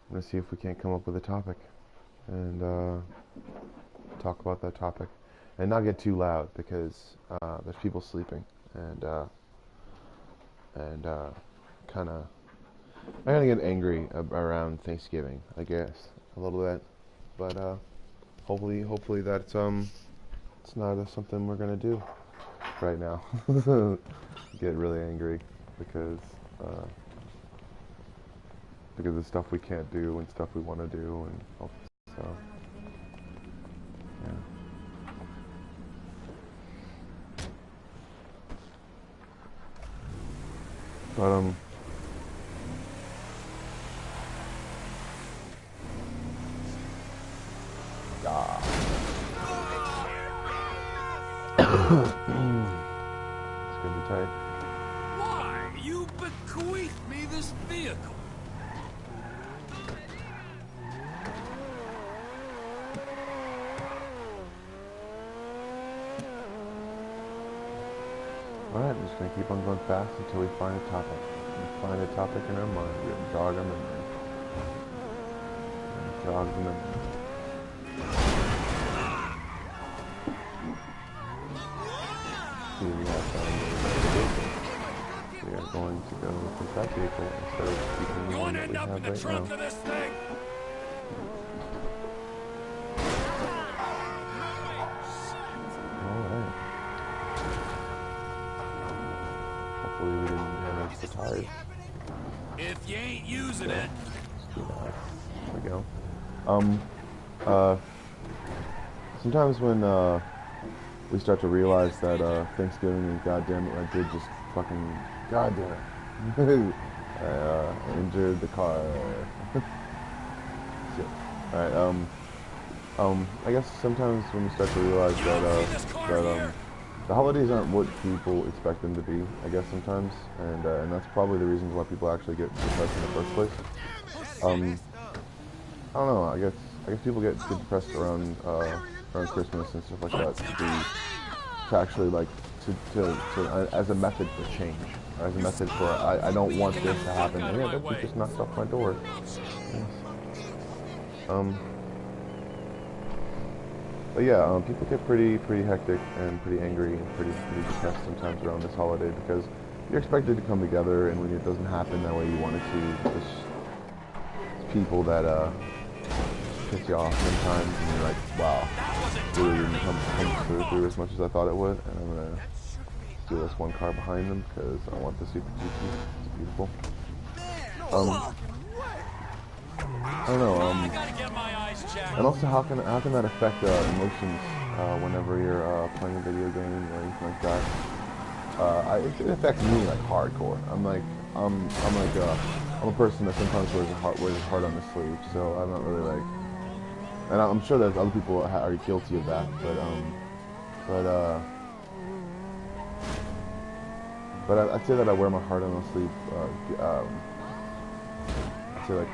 gonna see if we can't come up with a topic and talk about that topic, and not get too loud because there's people sleeping, and kind of I'm gonna get angry around Thanksgiving, I guess, a little bit, but hopefully that's it's not something we're gonna do right now. Get really angry because of stuff we can't do and stuff we want to do, and so yeah. But it's gonna be tight. Why? You bequeathed me this vehicle. Alright, I'm just gonna keep on going fast until we find a topic. We find a topic in our mind. We're gonna jog our memory. Jog the memory. See, we have we are going to go with that vehicle instead of keeping the one that we have right now. Trunk of this thing. Alright. Hopefully we didn't damage the tires. If you ain't using it. Do that. There we go. Sometimes when we start to realize that Thanksgiving is goddamn it, I did just fucking goddamn it. I injured the car. Shit. Alright, I guess sometimes when we start to realize that the holidays aren't what people expect them to be, I guess sometimes, and that's probably the reasons why people actually get depressed in the first place. I don't know. I guess people get depressed around Christmas and stuff like that to actually like to as a method for change, or as a method for I don't want this to happen. And yeah, that just knocked off my door. Yes. But yeah, people get pretty hectic and pretty angry and pretty depressed sometimes around this holiday because you're expected to come together, and when it doesn't happen that way you want it to, there's people that piss you off sometimes, and you're like, wow, it really didn't come through as much as I thought it would, and I'm gonna steal this one car behind them because I want the Super GT. It's beautiful. I don't know. And also, how can that affect emotions whenever you're playing a video game or anything like that? It affects me like hardcore. I'm a person that sometimes wears his heart on his sleeve, so I'm not really like, and I'm sure that other people are guilty of that, but I'd say that I wear my heart on my sleeve. I'd say like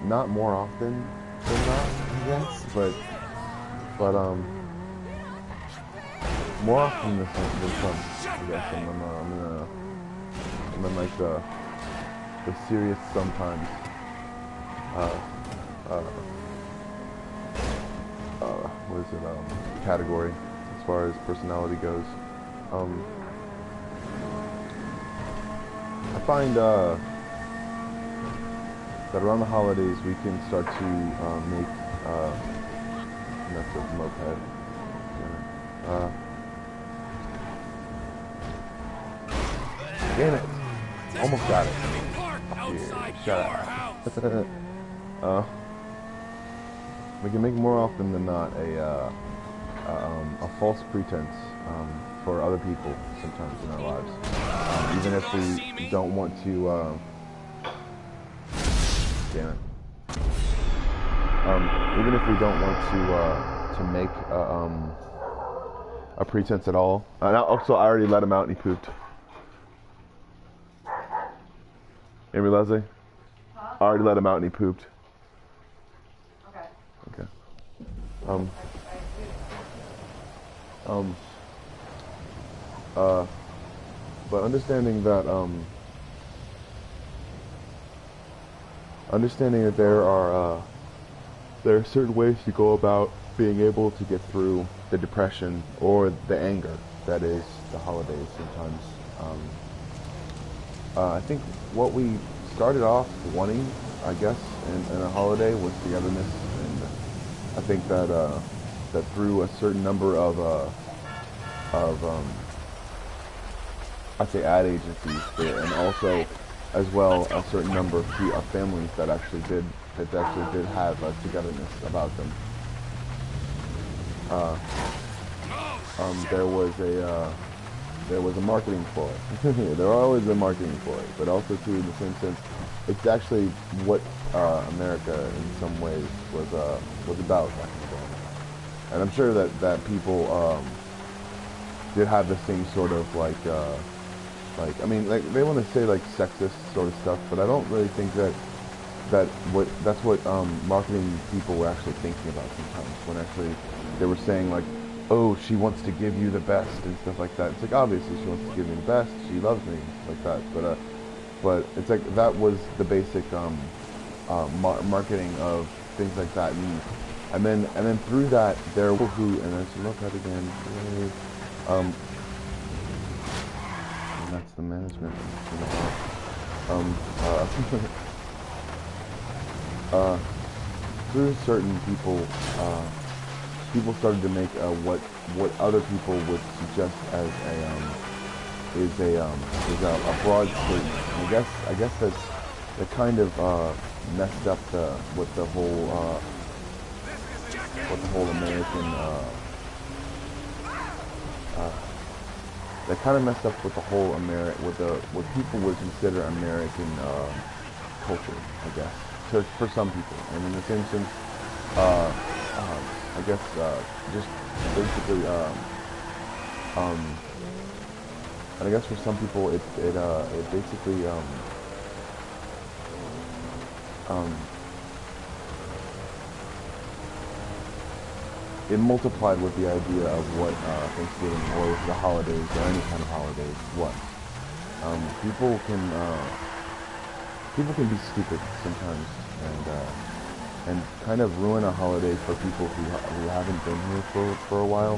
not more often than not, I guess, but more often than some, I guess. I'm in like the serious sometimes what is it, category as far as personality goes. I find that around the holidays we can start to make that's a moped. Damn it! Almost got it. Yeah, shut up. We can make more often than not a false pretense for other people sometimes in our lives, even if we don't want to. Damn it. Even if we don't want to make a pretense at all. Also, I already let him out and he pooped. Amy Leslie? Huh? I already let him out and he pooped. Okay. But understanding that understanding that there are certain ways to go about being able to get through the depression or the anger that is the holidays sometimes. I think what we started off wanting, I guess, in a holiday was togetherness, and I think that that through a certain number of I'd say ad agencies, and also as well a certain number of families that actually did have togetherness about them. There was a marketing for it. There always a marketing for it, but also too, in the same sense, it's actually what America in some ways was about back in the day. And I'm sure that people did have the same sort of like I mean, like they want to say like sexist sort of stuff, but I don't really think that's what marketing people were actually thinking about sometimes, when actually they were saying like, oh, she wants to give you the best and stuff like that. It's like, obviously she wants to give me the best, she loves me, like that, but it's like that was the basic marketing of things like that, and then through that there were who, and I should look at again, and that's the management. Through certain people, people started to make what other people would suggest as a broad statement. And I guess that kind of messed up with the whole American. That kind of messed up with the whole what people would consider American culture, I guess, for some people, and in the same sense, I guess just basically, and I guess for some people it basically it multiplied with the idea of what Thanksgiving or the holidays or any kind of holidays was. People can be stupid sometimes, and kind of ruin a holiday for people who haven't been here for a while,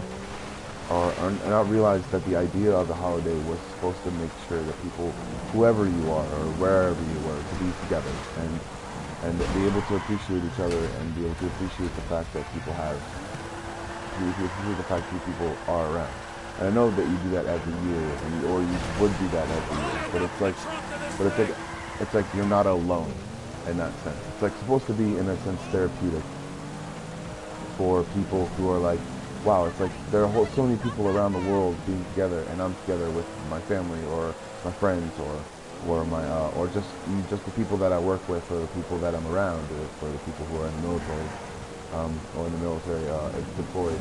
or not realize that the idea of the holiday was supposed to make sure that people, whoever you are or wherever you were, to be together and be able to appreciate each other and be able to appreciate the fact that people people are around. And I know that you do that every year, or you would do that every year, but it's like you're not alone in that sense. It's like supposed to be, in a sense, therapeutic for people who are like, wow, it's like there are so many people around the world being together, and I'm together with my family or my friends or my or just the people that I work with, or the people that I'm around, or for the people who are in the military. Or in the military, deployed.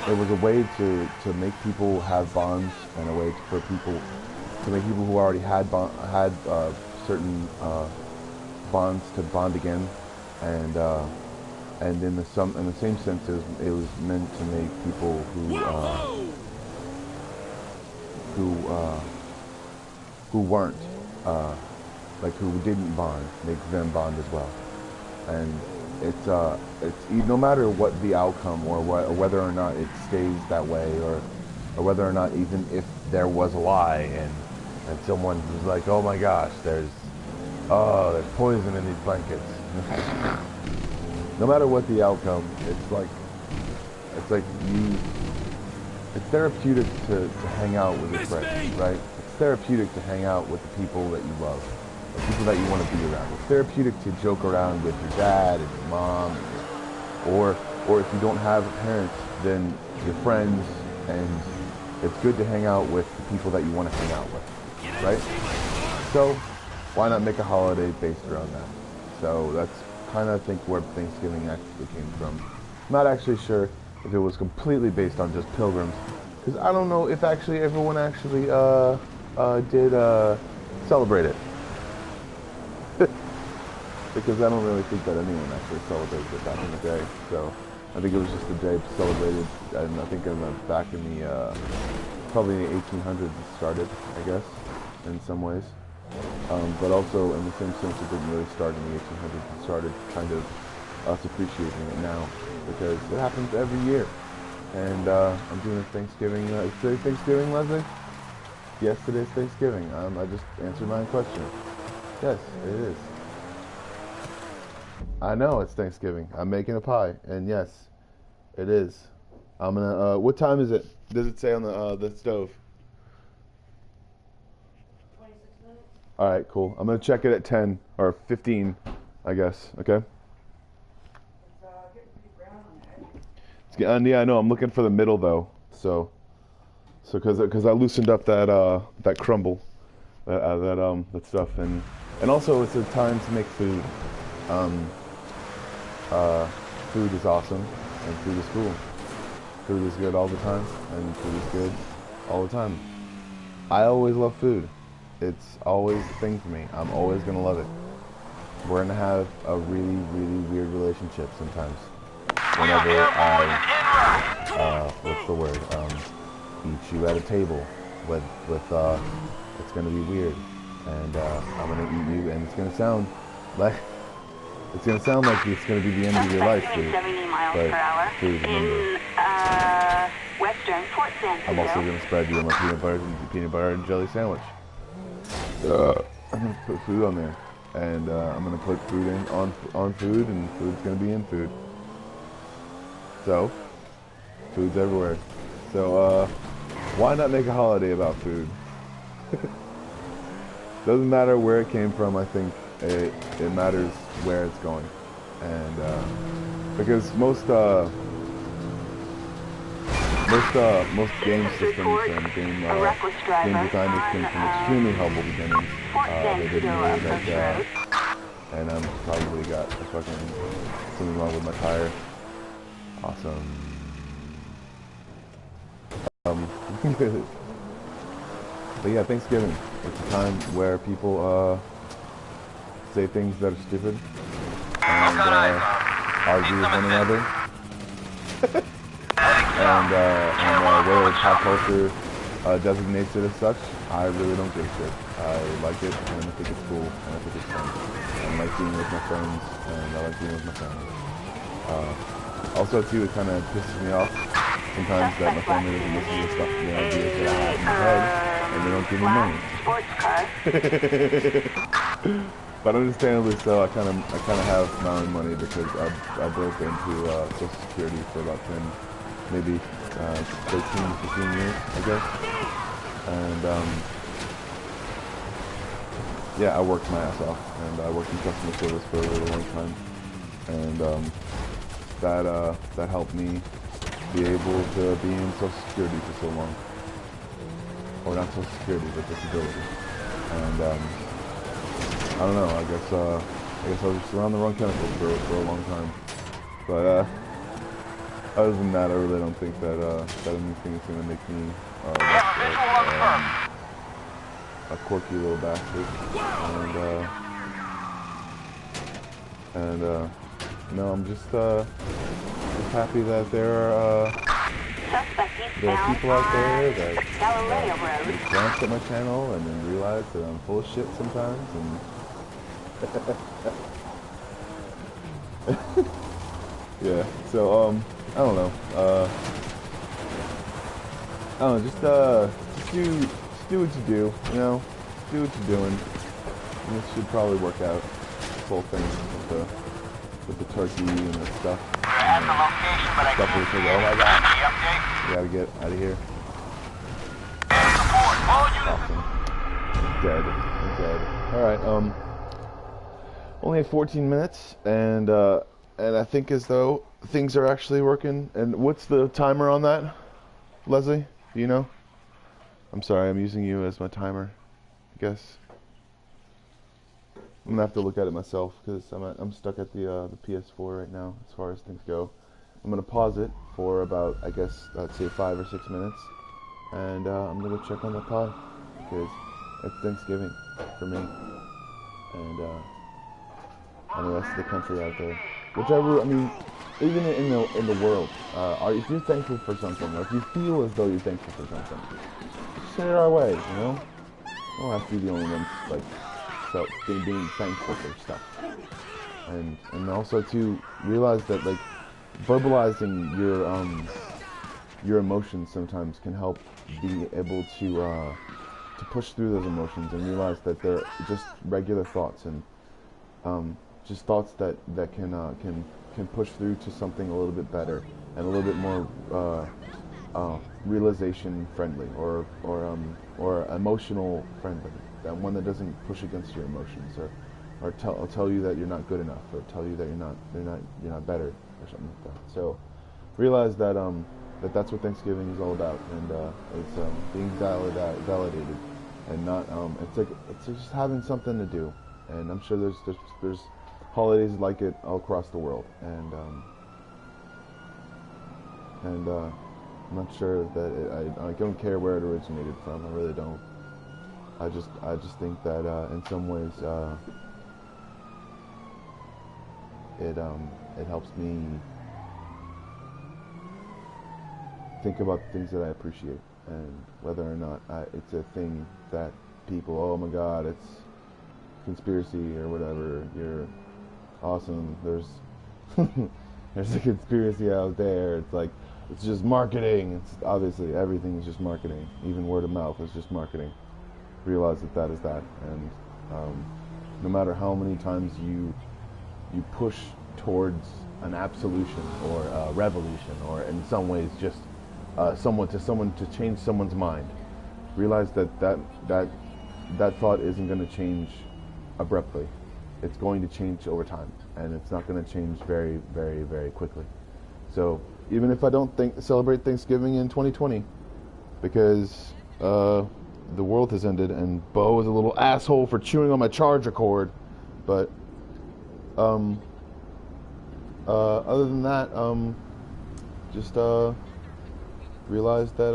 It was a way to make people have bonds, and a way for people to make people who already had certain bonds to bond again, and in the same sense, it was meant to make people who weren't. Like who didn't bond, make them bond as well. And it's no matter what the outcome, or whether or not it stays that way, or whether or not, even if there was a lie and someone who's like, oh my gosh, there's poison in these blankets. No matter what the outcome, it's therapeutic to hang out with your friends, right? It's therapeutic to hang out with the people that you love, the people that you want to be around. It's therapeutic to joke around with your dad and your mom, or if you don't have parents, then your friends, and it's good to hang out with the people that you want to hang out with, right? So why not make a holiday based around that? So that's kind of, I think, where Thanksgiving actually came from. I'm not actually sure if it was completely based on just pilgrims, because I don't know if actually everyone actually did celebrate it. Because I don't really think that anyone actually celebrated it back in the day. So I think it was just a day celebrated, and I think back in the probably in the 1800s it started, I guess, in some ways. But also, in the same sense, it didn't really start in the 1800s. It started kind of us appreciating it now because it happens every year. And I'm doing a Thanksgiving. Is today Thanksgiving, Leslie? Yes, today's Thanksgiving. I just answered my question. Yes, it is. I know it's Thanksgiving. I'm making a pie, and yes, it is. I'm gonna. What time is it? Does it say on the stove? 26 minutes. All right, cool. I'm gonna check it at 10 or 15, I guess. Okay. It's getting pretty brown on the edges. Yeah, I know. I'm looking for the middle though. So because I loosened up that crumble, that stuff, and also it's a time to make food. Food is awesome, and food is cool. Food is good all the time, and food is good all the time. I always love food. It's always a thing for me. I'm always gonna love it. We're gonna have a really, really weird relationship sometimes. Whenever I, what's the word? Eat you at a table with it's gonna be weird, and I'm gonna eat you, and it's gonna sound like it's gonna be the end of your life, food. But food, remember. Western Fort San I'm also gonna spread you my peanut butter and jelly sandwich. I'm gonna put food on there, and I'm gonna put food on food, and food's gonna be in food. So, food's everywhere. So, why not make a holiday about food? Doesn't matter where it came from. I think it matters where it's going, and because most game systems and game designers came from extremely humble beginnings. They didn't really like, and I'm probably got a fucking something wrong with my tire. Awesome. But yeah, Thanksgiving. It's a time where people say things that are stupid and argue with one another. and whether pop culture designates it as such, I really don't give a shit. I like it, and I think it's cool, and I think it's fun. I like being with my friends, and I like being with my family. Also, too, it kind of pisses me off sometimes that my family doesn't listen to the stuff, the ideas that I have in my head, and they don't give me money. But understandably so, I kind of have my own money because I broke into Social Security for about 10, maybe 13, 15 years, I guess. And yeah, I worked my ass off, and I worked in customer service for a really long time, and that helped me be able to be in Social Security for so long, or not Social Security, but disability. And I don't know. I guess I was just around the wrong chemicals for a long time. But other than that, I really don't think that anything is gonna make me a quirky little bastard. And no, I'm just happy that there are people out there that glance at my channel and then realize that I'm full of shit sometimes, and yeah. So I don't know. Just do what you do. You know, do what you're doing. And this should probably work out. This whole thing with the turkey and the stuff. Stuff we say, oh my god, we gotta get out of here. Awesome. I'm dead. Alright, only had 14 minutes, and I think as though things are actually working. And what's the timer on that, Leslie? Do you know? I'm sorry, I'm using you as my timer, I guess. I'm gonna have to look at it myself because I'm stuck at the PS4 right now as far as things go. I'm gonna pause it for about, I guess, let's say 5 or 6 minutes, and I'm gonna check on the pod because it's Thanksgiving for me and the rest of the country out there. Which I mean, even in the world, if you're thankful for something, or if you feel as though you're thankful for something, send it our way, you know. don't have to be the only ones like being thankful for stuff, and also to realize that like verbalizing your emotions sometimes can help be able to push through those emotions and realize that they're just regular thoughts and just thoughts that can push through to something a little bit better and a little bit more realization friendly or emotional friendly, that one that doesn't push against your emotions or tell you that you're not good enough or tell you that you're not better or something like that. So realize that that's what Thanksgiving is all about, and it's being validated and not it's just having something to do. And I'm sure there's holidays like it all across the world, and I'm not sure that I don't care where it originated from. I really don't. I just think that in some ways it helps me think about the things that I appreciate, and whether or not it's a thing that people, oh my God, it's conspiracy or whatever, you're awesome, there's there's a conspiracy out there, it's like, it's just marketing. It's obviously everything is just marketing. Even word of mouth is just marketing. Realize that is that, and no matter how many times you push towards an absolution or a revolution, or in some ways just someone to change someone's mind, realize that thought isn't going to change abruptly. It's going to change over time, and it's not going to change very, very, very quickly. So even if I don't celebrate Thanksgiving in 2020, because the world has ended and Bo is a little asshole for chewing on my charger cord, but other than that, just realize that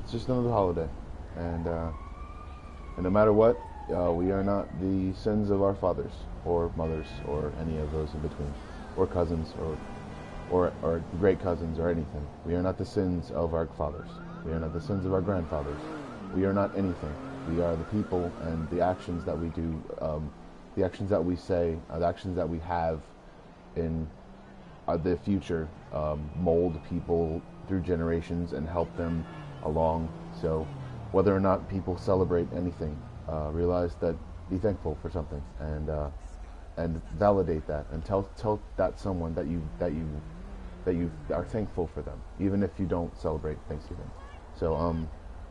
it's just another holiday, and no matter what, we are not the sins of our fathers or mothers or any of those in between, or cousins or great cousins or anything. We are not the sins of our fathers. We are not the sins of our grandfathers. We are not anything. We are the people, and the actions that we do, the actions that we say, the actions that we have in the future mold people through generations and help them along. So whether or not people celebrate anything, realize that, be thankful for something, and validate that, and tell that someone that you are thankful for them, even if you don't celebrate Thanksgiving. So all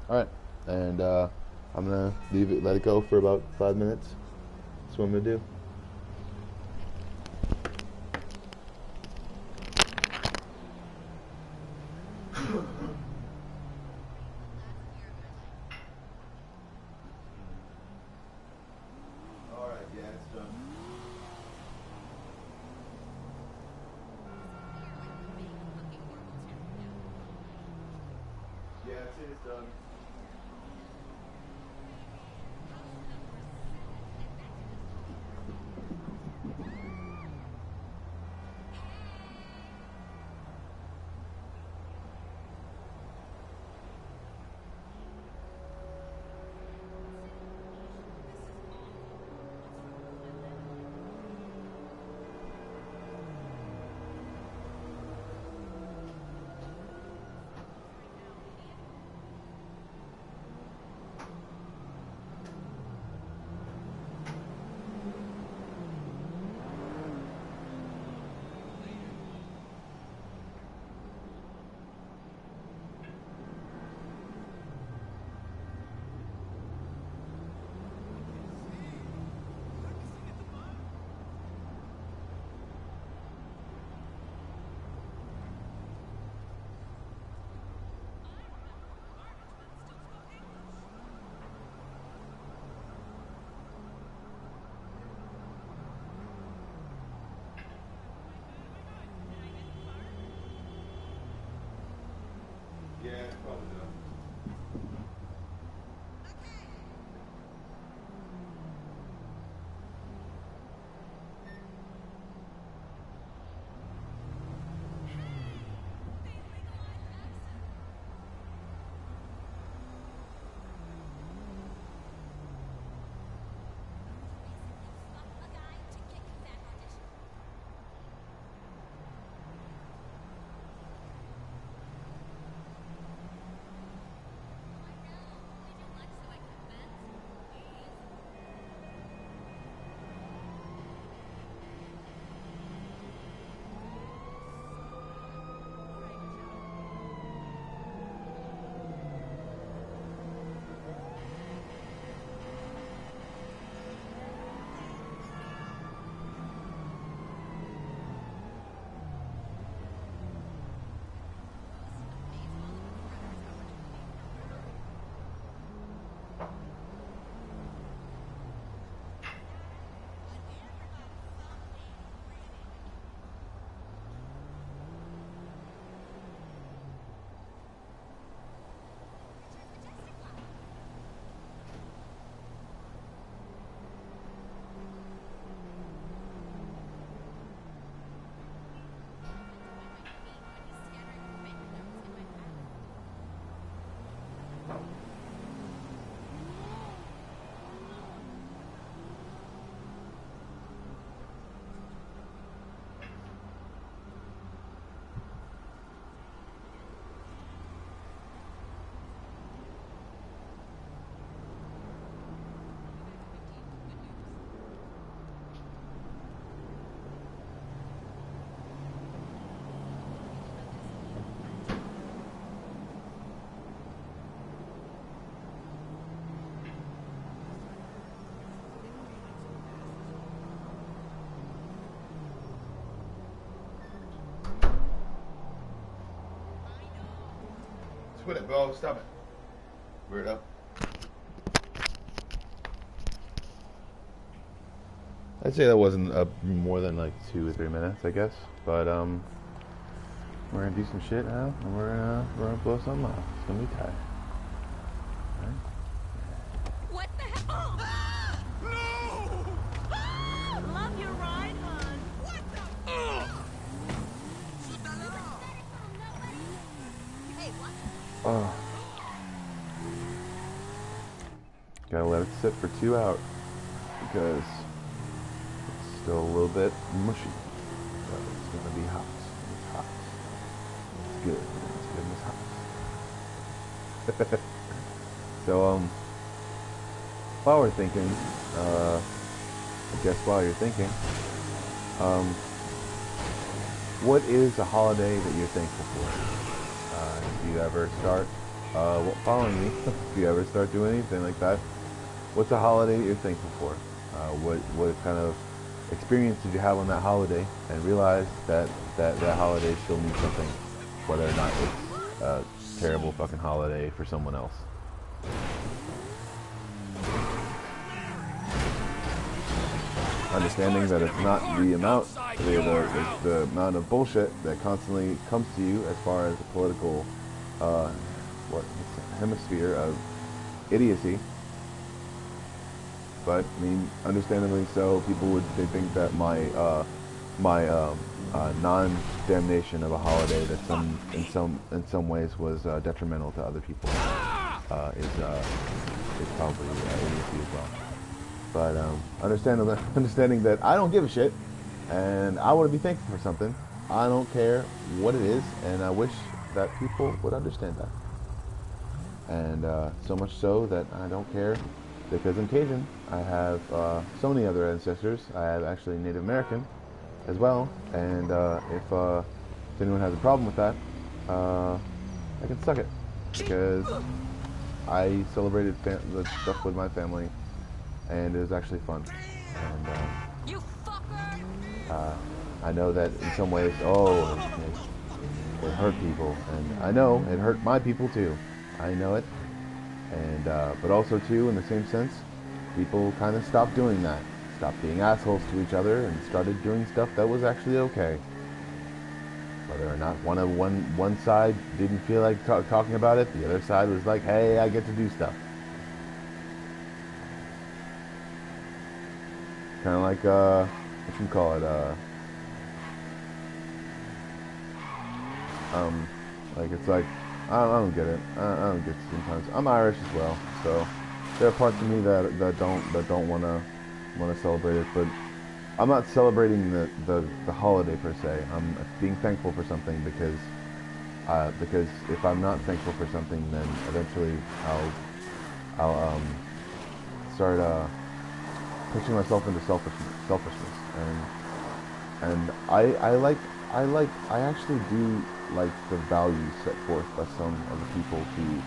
right, and I'm gonna let it go for about 5 minutes. That's what I'm gonna do. All right, yeah, it's done. Yeah, it's done. Quit it, bro. Stop it. Weirdo. I'd say that wasn't more than like 2 or 3 minutes, I guess. But we're gonna do some shit now, and we're gonna blow something off. It's gonna be tight. Right? What the hell? Oh! No! Love your ride, hon. What the? Hey, what? Oh. Gotta let it sit for 2 hours because it's still a little bit mushy. So it's gonna be hot. It's hot. It's good. It's good and it's hot. So while we're thinking, I guess while you're thinking, what is a holiday that you're thankful for? If you ever start following me, if you ever start doing anything like that, what's a holiday that you're thankful for? What kind of experience did you have on that holiday, and realize that holiday still means something, whether or not it's a terrible fucking holiday for someone else. Understanding that it's not the amount of bullshit that constantly comes to you as far as the political hemisphere of idiocy. But I mean, understandably so, they think that my non-damnation of a holiday that in some ways was detrimental to other people is probably idiocy as well. But understanding that I don't give a shit, and I want to be thankful for something. I don't care what it is, and I wish that people would understand that. And so much so that I don't care, because I'm Cajun. I have so many other ancestors. I have actually Native American as well, and if anyone has a problem with that, I can suck it, because I celebrated the stuff with my family, and it was actually fun. And I know that in some ways, it hurt people, and I know it hurt my people too. I know it, and but also too, in the same sense, people kind of stopped doing that, stopped being assholes to each other, and started doing stuff that was actually okay. Whether or not one side didn't feel like talking about it, the other side was like, hey, I get to do stuff. Kind of like, what you call it, like, it's like, I don't get it. I don't get it sometimes. I'm Irish as well, so there are parts of me that don't want to celebrate it, but I'm not celebrating the holiday per se. I'm being thankful for something because if I'm not thankful for something, then eventually I'll start pushing myself into selfishness, and I actually do like the values set forth by some of the people who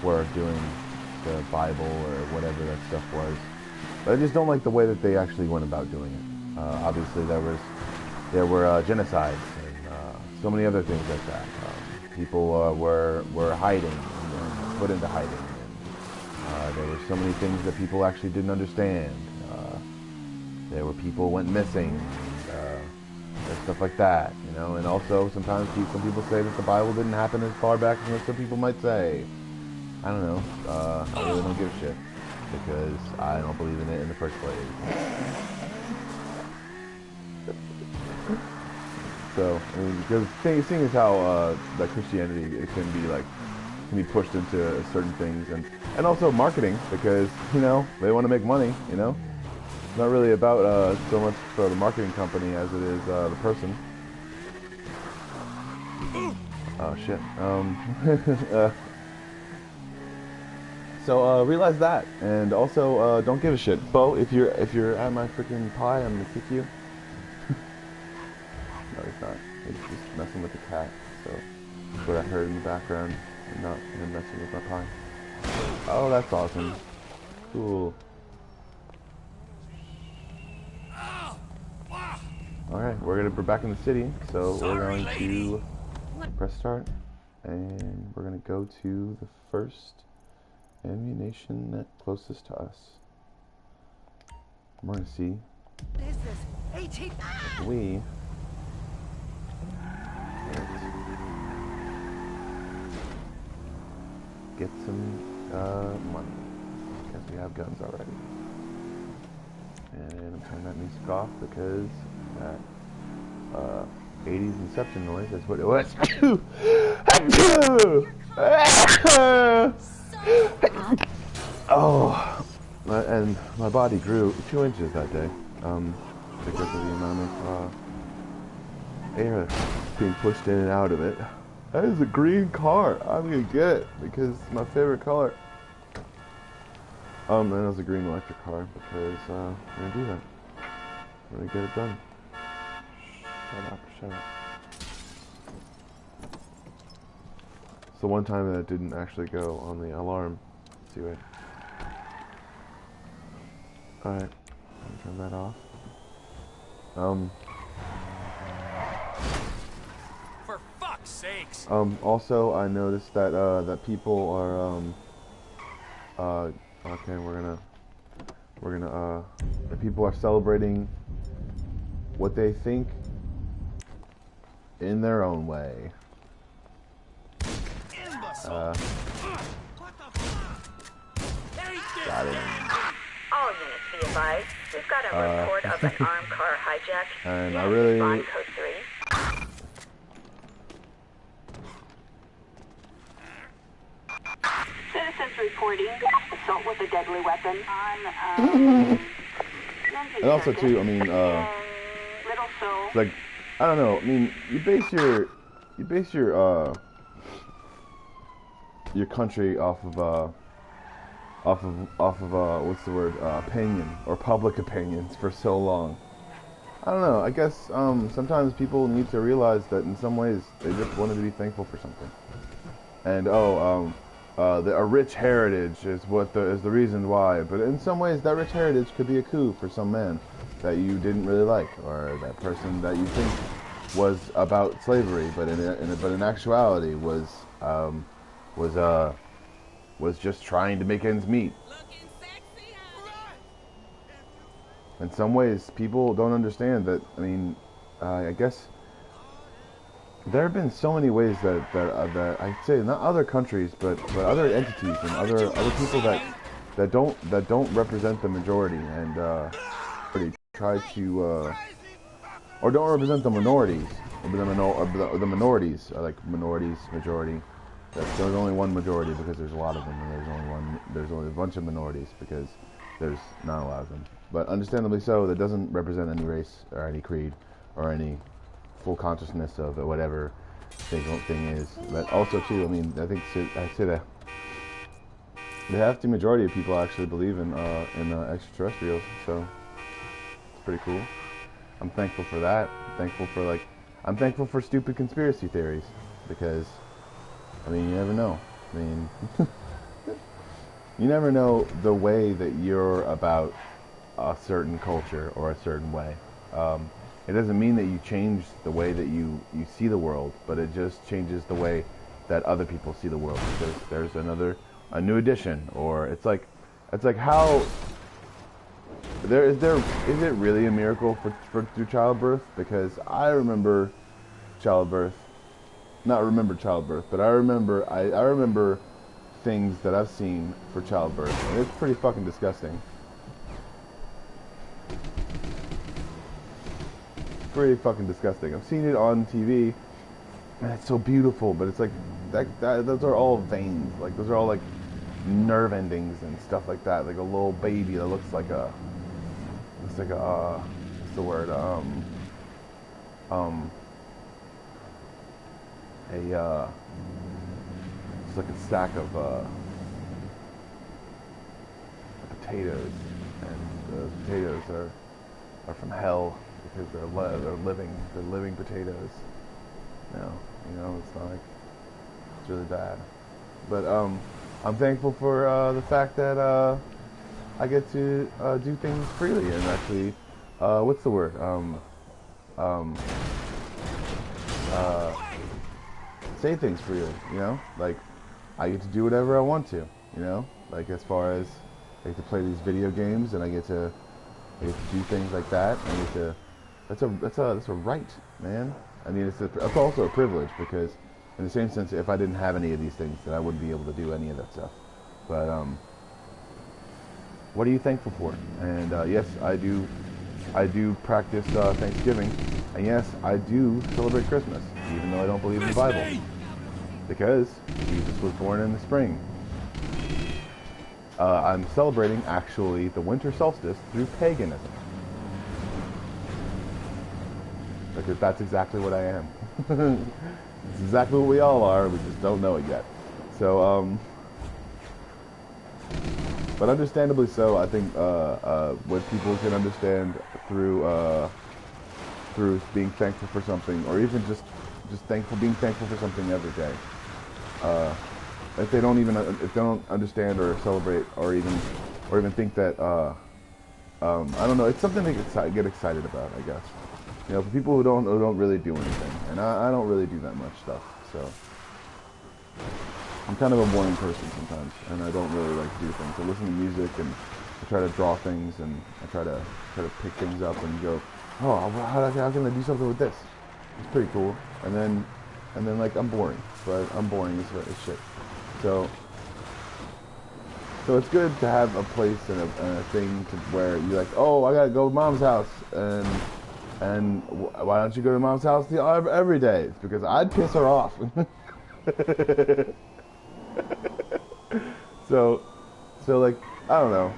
were doing the Bible or whatever that stuff was, but I just don't like the way that they actually went about doing it. Obviously, there were genocides and so many other things like that. People were hiding and put into hiding. And, there were so many things that people actually didn't understand. There were people went missing, and stuff like that, you know. And also, sometimes some people say that the Bible didn't happen as far back as some people might say. I don't know. I really don't give a shit because I don't believe in it in the first place. So, I mean, because seeing as how that Christianity can be pushed into certain things, and also marketing, because they want to make money. It's not really about so much for the marketing company as it is the person. Oh shit. So realize that, and also don't give a shit. Bo, if you're at my freaking pie, I'm gonna kick you. No, he's not. He's just messing with the cat. So that's what I heard in the background, and not him messing with my pie. Oh, that's awesome. Cool. Alright, we're back in the city, so we're going to press start, and we're gonna go to the first ammunition net closest to us. We're gonna see What is this? 18. Ah! if we get some money, because we have guns already. And I'm turning that music off because that 80s Inception noise, that's what it was. Oh, and my body grew 2 inches that day because of the amount of air being pushed in and out of it. That is a green car. I'm gonna get it because it's my favorite color. And that was a green electric car because we're gonna do that. We're gonna get it done. Shut up, shut up. So one time that didn't actually go on the alarm. Let's see what. Alright, turn that off. For fuck's sakes! Also, I noticed that that people are okay, we're gonna the people are celebrating what they think in their own way. What the fuck? Got it. All units be advised. We've got a report of an armed car hijack. And I really Respond code 3. Citizens reporting assault with a deadly weapon on and also too, I mean, Little Soul. it's like, I don't know. I mean, you base your country off of what's the word, opinion or public opinions for so long. I don't know. I guess sometimes people need to realize that in some ways they just wanted to be thankful for something. And a rich heritage is the reason why. But in some ways, that rich heritage could be a coup for some man that you didn't really like, or that person that you think was about slavery, but in actuality was just trying to make ends meet. In some ways, people don't understand that. I mean, I guess there have been so many ways that I'd say not other countries, but other entities and other people that don't represent the majority and try to or don't represent the minorities or the minorities, like minorities, majority. There's only one majority because there's a lot of them, and there's only a bunch of minorities because there's not a lot of them. But understandably so, that doesn't represent any race or any creed or any full consciousness of whatever thing is. But also too, I mean, I think I'd say that the hefty majority of people actually believe in extraterrestrials, so it's pretty cool. I'm thankful for that. I'm thankful for stupid conspiracy theories because, I mean, you never know. I mean, you never know the way that you're about a certain culture or a certain way. It doesn't mean that you change the way that you see the world, but it just changes the way that other people see the world. Because there's a new edition, or it's like how is it really a miracle for through childbirth? Because I remember childbirth, not remember childbirth, but I remember things that I've seen for childbirth, and it's pretty fucking disgusting. Pretty fucking disgusting. I've seen it on TV, and it's so beautiful, but it's like those are all veins. Like those are all like nerve endings and stuff like that. Like a little baby that looks like a what's the word? It's like a stack of potatoes, and those potatoes are from hell. Because they're living potatoes. No, it's not like it's really bad. But I'm thankful for the fact that I get to do things freely and actually, what's the word? say things for you, you know? Like, I get to do whatever I want to, you know? Like, as far as I get to play these video games, and I get to do things like that. I get to, that's a right, man. I mean, it's also a privilege, because in the same sense, if I didn't have any of these things, then I wouldn't be able to do any of that stuff. But what are you thankful for? And yes, I do practice Thanksgiving, and yes, I do celebrate Christmas, even though I don't believe in the Bible, because Jesus was born in the spring. I'm celebrating, actually, the winter solstice through paganism. Because that's exactly what I am. It's exactly what we all are, we just don't know it yet. So, but understandably so, I think what people can understand through being thankful for something, or even just being thankful for something every day. If they don't understand or celebrate or even think that I don't know, it's something to get excited about, I guess. You know, for people who don't really do anything, and I don't really do that much stuff, so I'm kind of a boring person sometimes, and I don't really like to do things. I listen to music, and I try to draw things, and I try to pick things up and go, oh, how can I do something with this? It's pretty cool, and then like I'm boring, right? I'm boring as shit. So it's good to have a place and a thing to where you're like, oh, I gotta go to mom's house, and why don't you go to mom's house every day? It's because I'd piss her off. so like, I don't know.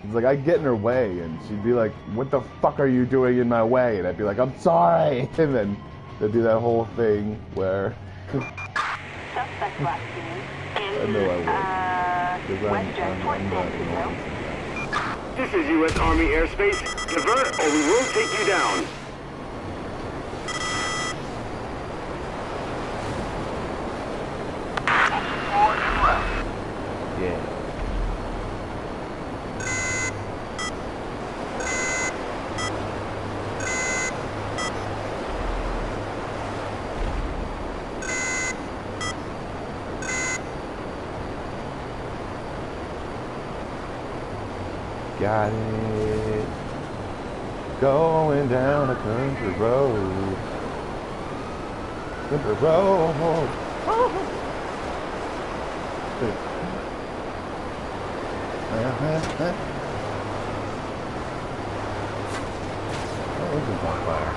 It's like I'd get in her way, and she'd be like, what the fuck are you doing in my way? And I'd be like, I'm sorry. And then they'd do that whole thing where Suspect last seen I know I would. western towards Thankyou. This is U.S. Army airspace. Divert or we will take you down. Yeah. Got it. Going down a country road. Country road. Oh, engine's on fire.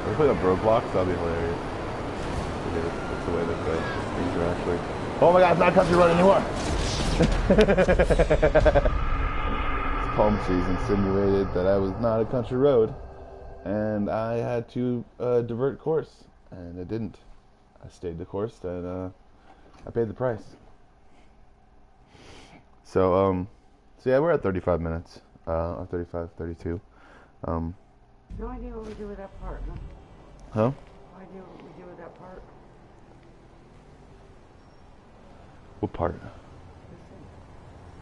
If we put up roadblocks, that'd be hilarious. That's the way that things are actually. Oh my god, it's not a country road anymore! Palm trees insinuated that I was not a country road, and I had to divert course, and I didn't. I stayed the course, and I paid the price. So yeah, we're at 35 minutes, 35, 32. No idea what we do with that part, huh? Huh? No idea what we do with that part. What part?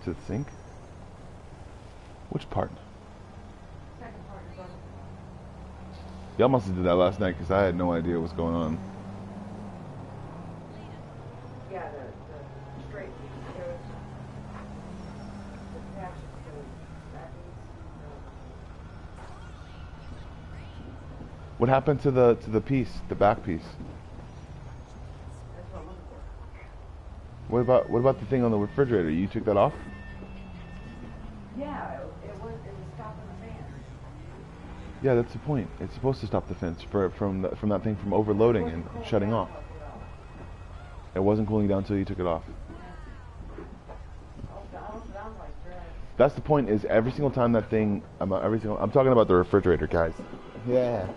To the sink? Which part? Second part is on. Y'all must have did that last night, because I had no idea what's going on. Yeah, the straight piece goes. The patch goes. That What happened to the piece, the back piece? that's what I'm looking for. What about the thing on the refrigerator? You took that off? Yeah, it was stopping the fan. Yeah, that's the point. It's supposed to stop the fence from that thing from overloading and shutting off. It wasn't cooling down until you took it off. That's the point. Is every single time that thing, I'm talking about the refrigerator, guys. Yeah.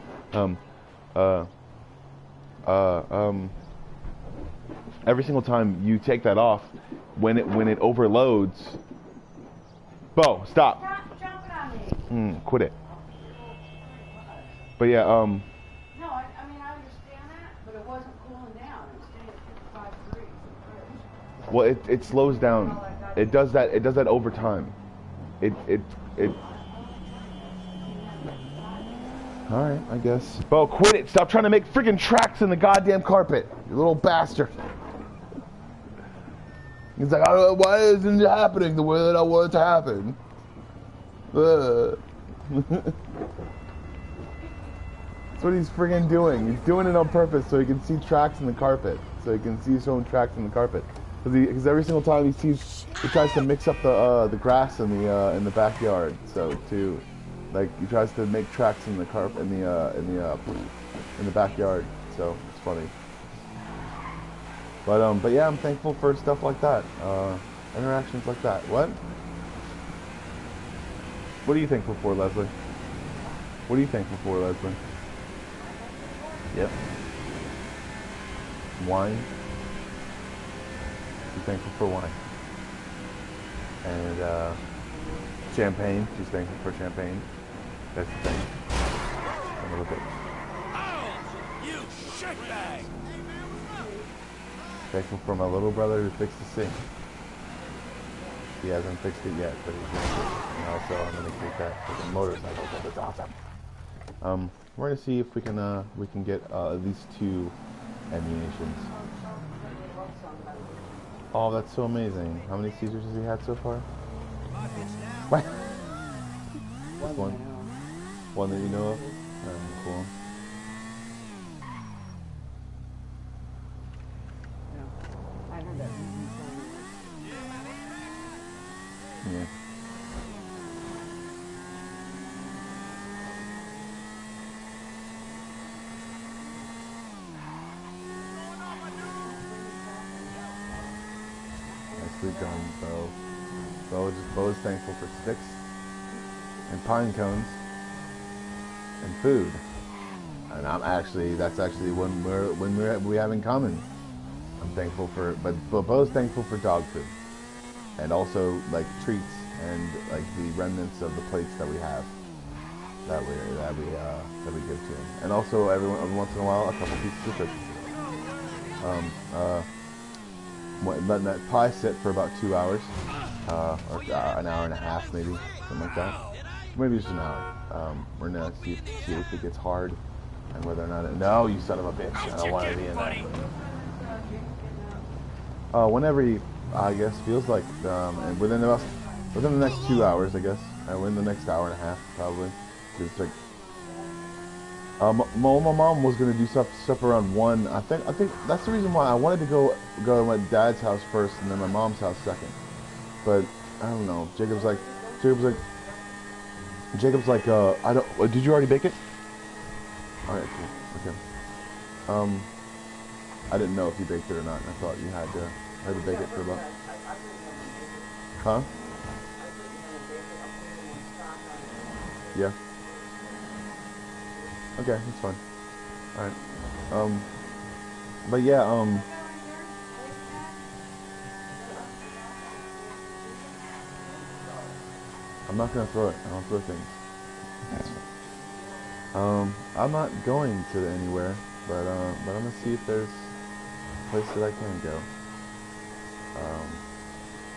Every single time you take that off, when it overloads. Bo, stop. Stop jumping on me. Quit it. But yeah, No, I mean, I understand that, but it wasn't cooling down. It stayed at 55 degrees. well, it slows down. It does that over time. It Alright, I guess. Bo, quit it! Stop trying to make freaking tracks in the goddamn carpet! You little bastard! He's like, why isn't it happening the way that I want it to happen? That's what he's friggin' doing. He's doing it on purpose so he can see tracks in the carpet. So he can see his own tracks in the carpet. Because every single time he tries to mix up the grass in the backyard. So he tries to make tracks in the in the backyard. So it's funny. But yeah, I'm thankful for stuff like that. Interactions like that. What? What are you thankful for, Leslie? What are you thankful for, Leslie? Yep. Wine. She's thankful for wine. And champagne. She's thankful for champagne. That's the thing. And look at. Oh, you shitbag! Thankful for my little brother who fixed the sink. He hasn't fixed it yet, but he's gonna fix it. And also, I'm gonna get that for the motorcycle. That's awesome. We're gonna see if we can get at least 2 ammunitions. Oh, that's so amazing. How many Caesars has he had so far? What? Just one. One that you know of? Cool. Yeah. Nicely done, Bo. Bo is thankful for sticks and pine cones and food. And that's actually when we have in common. I'm thankful for, but Bo's thankful for dog food. And also like treats and like the remnants of the plates that we have that we give to him, and also every once in a while a couple pieces of cookies. Letting that pie sit for about 2 hours, or an hour and a half maybe, something like that. Maybe just an hour. We're gonna see if it gets hard and whether or not no, you son of a bitch! I don't want to be in that. Whenever he, I guess, feels like, and within the next 2 hours, I guess, within the next hour and a half, probably. It's like, my mom was gonna do stuff around 1. I think that's the reason why I wanted to go to my dad's house first and then my mom's house second. But I don't know. Jacob's like, I don't. Did you already bake it? All right, cool. Okay. I didn't know if you baked it or not. I thought you had to bake it for about. Huh? Yeah. Okay, that's fine. Alright. But yeah, I'm not gonna throw it. I don't throw things. I'm not going to anywhere, but I'm gonna see if there's a place that I can go.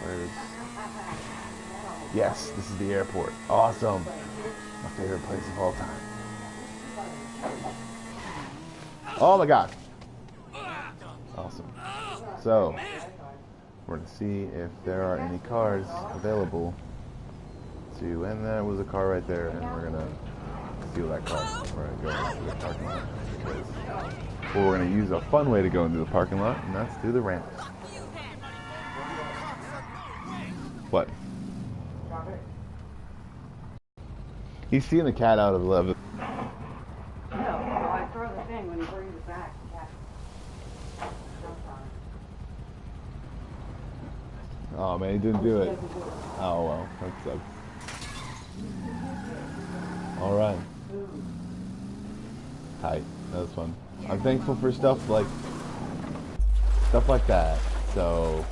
Where is... Yes, this is the airport. Awesome. My favorite place of all time. Oh my god. Awesome. So, we're going to see if there are any cars available to, and there was a car right there, and we're going to steal that car. We're going to go into the parking lot, because we're going to use a fun way to go into the parking lot, and that's through the ramp. What? He's seeing the cat out of 11. No, I throw the thing when he brings it back. Oh man, he didn't do it. Oh well, that sucks. Alright. Tight. That was fun. I'm thankful for stuff like that. So,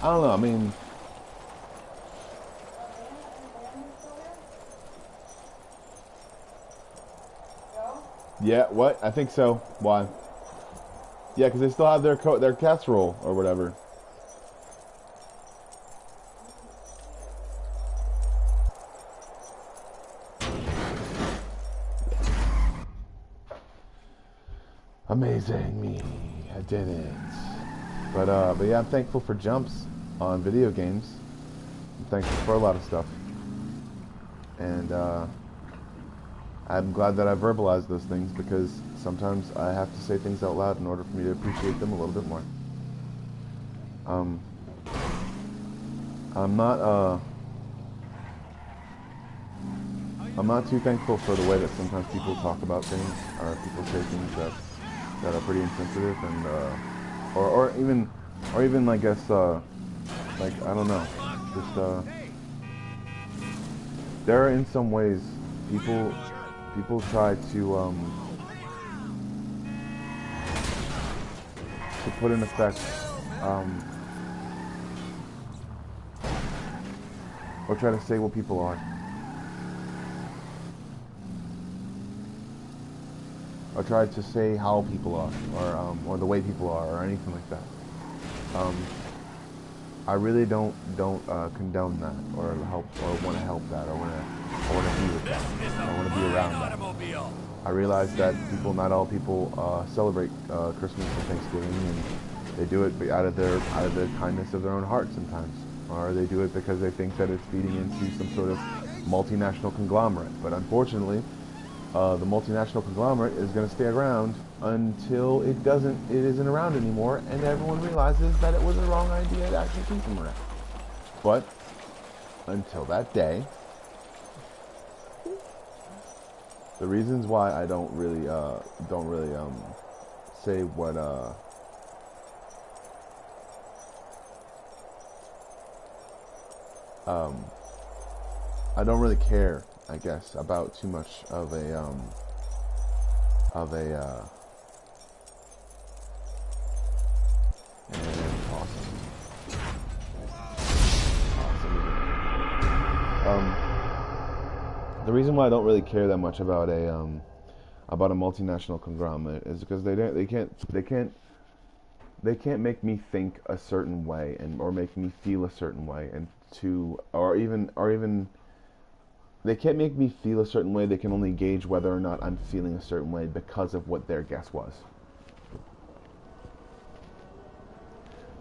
I don't know, I mean... Yeah, what? I think so. Why? Yeah, because they still have their casserole or whatever. Amazing me, I did it. But yeah, I'm thankful for jumps on video games. I'm thankful for a lot of stuff. And I'm glad that I verbalized those things, because sometimes I have to say things out loud in order for me to appreciate them a little bit more. I'm not too thankful for the way that sometimes people talk about things, or people say things that are pretty insensitive, and or even I guess like, I don't know, just there are, in some ways, people try to put in effect or try to say what people are, or try to say how people are, or the way people are, or anything like that. I really don't condone that, or help, or want to help that, or want to be with that, I want to be around that. I realize that not all people celebrate Christmas and Thanksgiving, and they do it out of the kindness of their own heart sometimes, or they do it because they think that it's feeding into some sort of multinational conglomerate. But unfortunately, the multinational conglomerate is going to stay around until it isn't around anymore, and everyone realizes that it was a wrong idea to actually keep them around. But until that day, the reasons why I don't really say what I don't really care, I guess, about too much of a the reason why I don't really care that much about a multinational conglomerate is because they can't make me think a certain way, or make me feel a certain way, or even they can't make me feel a certain way. They can only gauge whether or not I'm feeling a certain way because of what their guess was.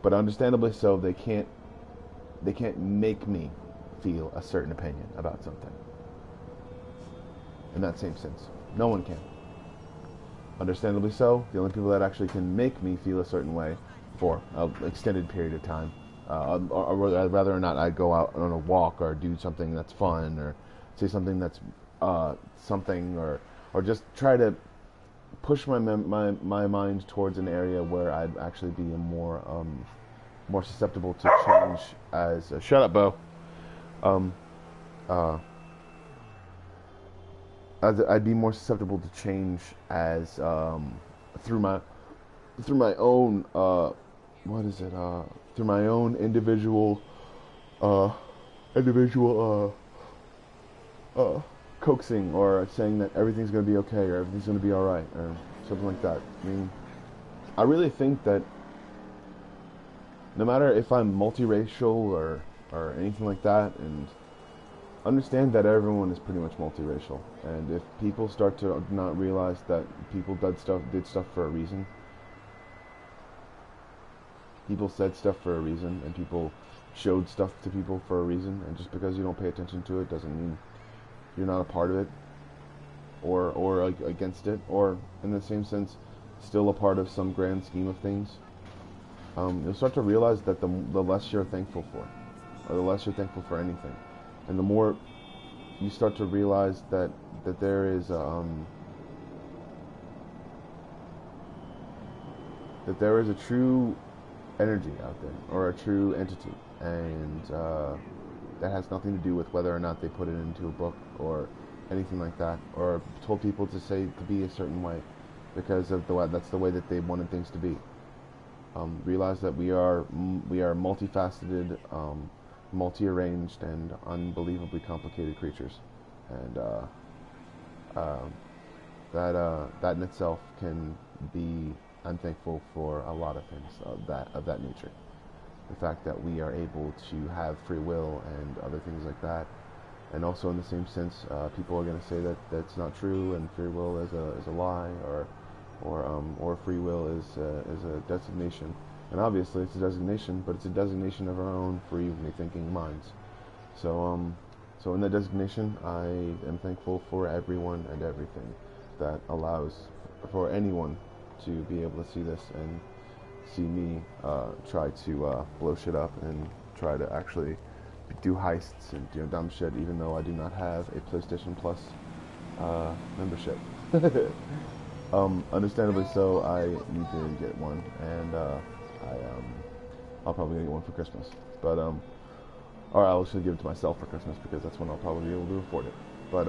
But understandably so, they can't make me feel a certain opinion about something. In that same sense, no one can. Understandably so, the only people that actually can make me feel a certain way for an extended period of time, or whether or not I go out on a walk, or do something that's fun, or say something that's something, or just try to push my mind towards an area where I'd actually be more susceptible to change as shut up, Bo. I'd be more susceptible to change as through my own through my own individual coaxing, or saying that everything's going to be okay, or everything's going to be all right, or something like that. I mean, I really think that no matter if I'm multiracial or anything like that, and understand that everyone is pretty much multiracial, and if people start to not realize that people did stuff for a reason, people said stuff for a reason, and people showed stuff to people for a reason, and just because you don't pay attention to it doesn't mean you're not a part of it, or against it, or in the same sense still a part of some grand scheme of things. You'll start to realize that the less you're thankful for, or the less you're thankful for anything, and the more you start to realize that there is a true energy out there, or a true entity, and that has nothing to do with whether or not they put it into a book or anything like that, or told people to be a certain way because of that's the way that they wanted things to be. Realize that we are multifaceted, multi-arranged, and unbelievably complicated creatures, and that in itself can be. I'm thankful for a lot of things of that nature. The fact that we are able to have free will and other things like that, and also in the same sense, people are going to say that that's not true, and free will is a lie, or free will is a designation, and obviously it's a designation, but it's a designation of our own free thinking minds. So so in that designation, I am thankful for everyone and everything that allows for anyone to be able to see this and see me try to blow shit up and try to actually do heists and do dumb shit, even though I do not have a PlayStation Plus membership. Understandably so, I need to get one, and I'll probably get one for Christmas. But or I'll actually give it to myself for Christmas because that's when I'll probably be able to afford it. But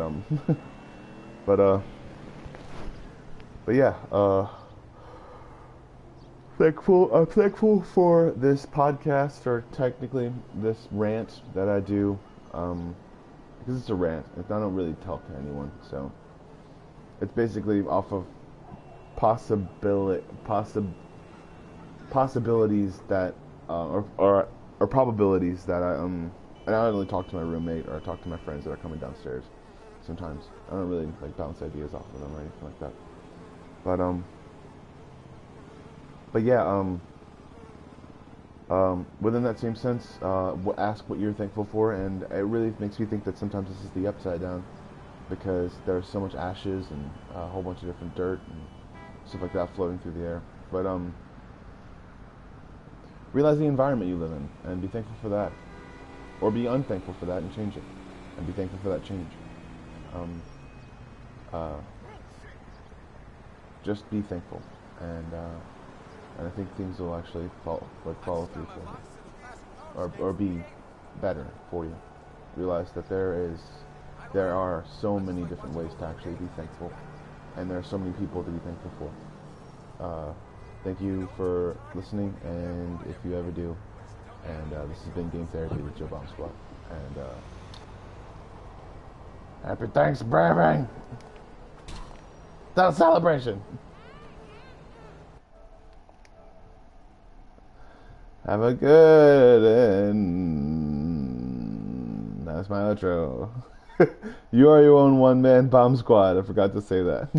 but yeah, I'm thankful for this podcast, or technically this rant that I do, because it's a rant. I don't really talk to anyone, so it's basically off of possibilities that or probabilities that and I don't really talk to my roommate or I talk to my friends that are coming downstairs. Sometimes I don't really like bounce ideas off of them or anything like that. But yeah, within that same sense, ask what you're thankful for, and it really makes me think that sometimes this is the upside down, because there's so much ashes and a whole bunch of different dirt and stuff like that floating through the air. But realize the environment you live in and be thankful for that, or be unthankful for that and change it, and be thankful for that change. Just be thankful, and I think things will actually follow through for you, or be better for you. Realize that there are so many different ways to actually be thankful, and there are so many people to be thankful for. Thank you for listening, and if you ever do, and this has been Game Therapy with Joe Bomb Squad, and happy Thanksgiving! That's a celebration! Have a good, and that's my outro. You are your own one-man bomb squad. I forgot to say that.